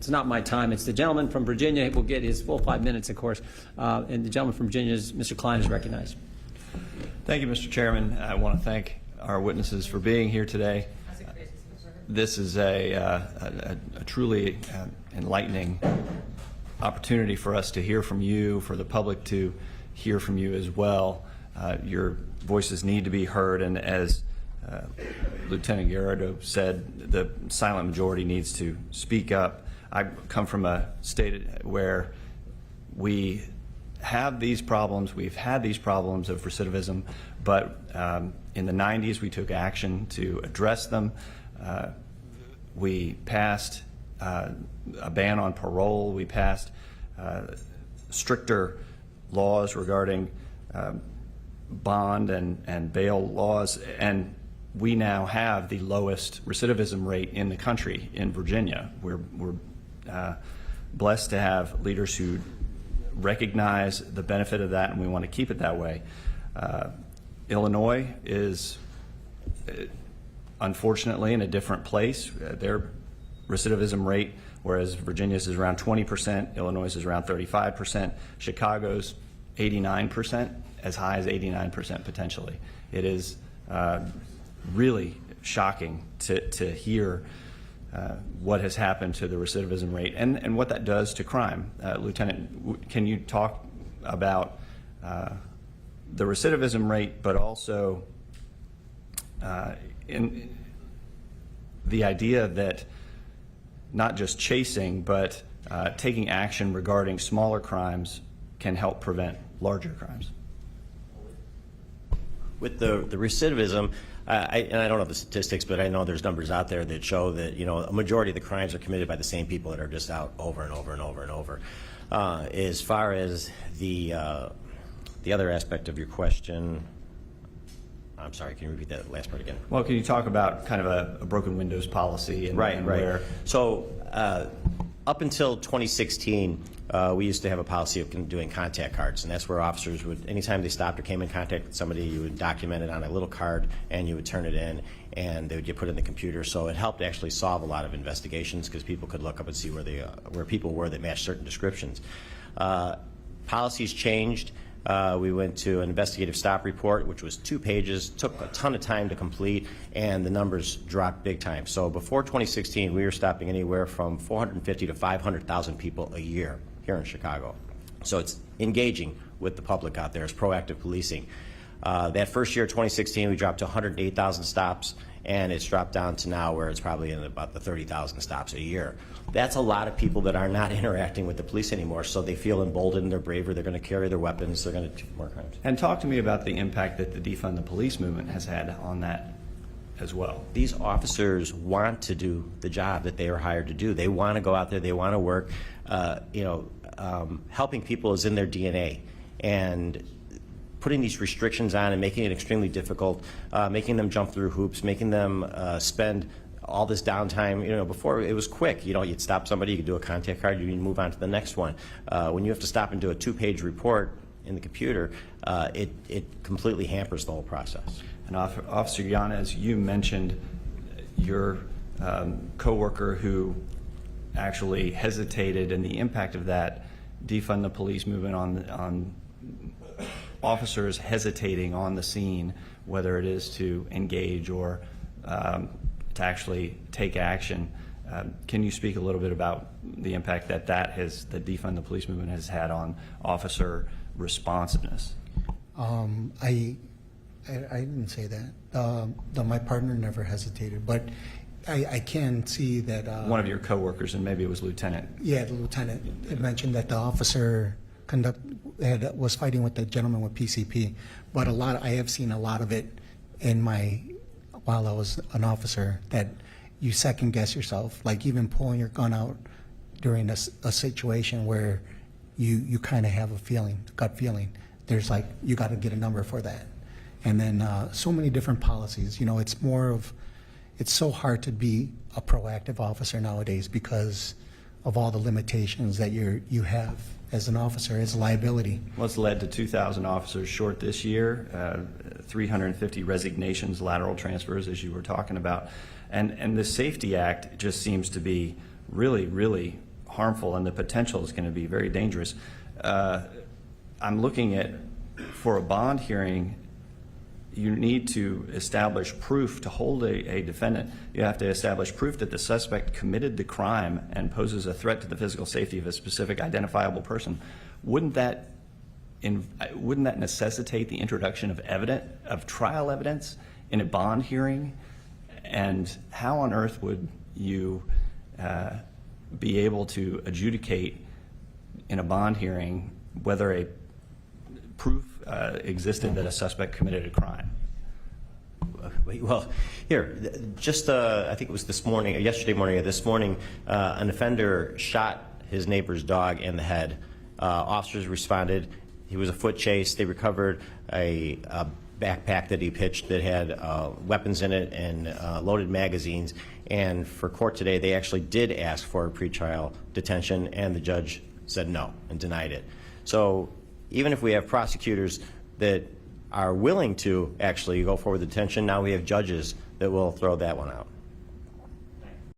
it's not my time. It's the gentleman from Virginia. Will get his full 5 minutes, of course. And the gentleman from Virginia, Mr. Cline, is recognized. Thank you, Mr. Chairman. I want to thank our witnesses for being here today. This is a truly enlightening opportunity for us to hear from you, for the public to hear from you as well. Your voices need to be heard, and as Lieutenant Garrido said, the silent majority needs to speak up. I come from a state where we have these problems. We've had these problems of recidivism, but in the 90s we took action to address them. We passed a ban on parole. We passed stricter laws regarding bond and bail laws, and we now have the lowest recidivism rate in the country in Virginia. We're blessed to have leaders who recognize the benefit of that, and we want to keep it that way. Illinois is unfortunately in a different place. Their recidivism rate, whereas Virginia's is around 20%, Illinois is around 35%, Chicago's 89%, as high as 89% potentially. It is really shocking to hear what has happened to the recidivism rate and what that does to crime. Lieutenant, can you talk about the recidivism rate, but also in the idea that not just chasing, but taking action regarding smaller crimes can help prevent larger crimes? With the recidivism, and I don't know the statistics, but I know there's numbers out there that show that a majority of the crimes are committed by the same people that are just out over and over and over and over. As far as the other aspect of your question, I'm sorry, can you repeat that last part again? Well, can you talk about kind of a broken windows policy and, right. Where? So up until 2016, we used to have a policy of doing contact cards, and that's where officers would, anytime they stopped or came in contact with somebody, you would document it on a little card and you would turn it in, and they would get put in the computer. So it helped actually solve a lot of investigations because people could look up and see where people were that matched certain descriptions. Policies changed. We went to an investigative stop report, which was 2 pages, took a ton of time to complete, and the numbers dropped big time. So before 2016, we were stopping anywhere from 450 to 500,000 people a year here in Chicago. So it's engaging with the public out there. It's proactive policing. That first year, 2016, we dropped to 108,000 stops, and it's dropped down to now where it's probably in about the 30,000 stops a year. That's a lot of people that are not interacting with the police anymore, so they feel emboldened, they're braver, they're going to carry their weapons, they're going to do more crimes. And talk to me about the impact that the Defund the Police movement has had on that as well. These officers want to do the job that they are hired to do. They want to go out there, they want to work. Helping people is in their DNA, and putting these restrictions on and making it extremely difficult, making them jump through hoops, making them spend all this downtime. Before it was quick. You'd stop somebody, you could do a contact card, you'd move on to the next one. When you have to stop and do a 2-page report in the computer, it completely hampers the whole process. And Officer Yanez, you mentioned your coworker who actually hesitated, and the impact of that Defund the Police movement on officers hesitating on the scene, whether it is to engage or to actually take action. Can you speak a little bit about the impact that the Defund the Police movement has had on officer responsiveness? I didn't say that. My partner never hesitated, but I can see that one of your coworkers, and maybe it was Lieutenant. Yeah, the lieutenant had mentioned that the officer was fighting with the gentleman with PCP, but I have seen a lot of it while I was an officer, that you second guess yourself, like even pulling your gun out during a situation where you kind of have a gut feeling. There's like, you got to get a number for that. And then so many different policies. It's so hard to be a proactive officer nowadays because of all the limitations that you have as an officer, as a liability. What's led to 2,000 officers short this year, 350 resignations, lateral transfers, as you were talking about. And the Safety Act just seems to be really, really harmful, and the potential is going to be very dangerous. I'm looking at, for a bond hearing, you need to establish proof to hold a defendant. You have to establish proof that the suspect committed the crime and poses a threat to the physical safety of a specific identifiable person. Wouldn't that necessitate the introduction of trial evidence in a bond hearing? And how on earth would you be able to adjudicate in a bond hearing whether a proof existed that a suspect committed a crime? Well, here, just I think it was this morning, yesterday morning or this morning, an offender shot his neighbor's dog in the head. Officers responded. He was a foot chase. They recovered a backpack that he pitched that had weapons in it and loaded magazines. And for court today, they actually did ask for a pretrial detention, and the judge said no and denied it. So even if we have prosecutors that are willing to actually go forward with detention, now we have judges that will throw that one out.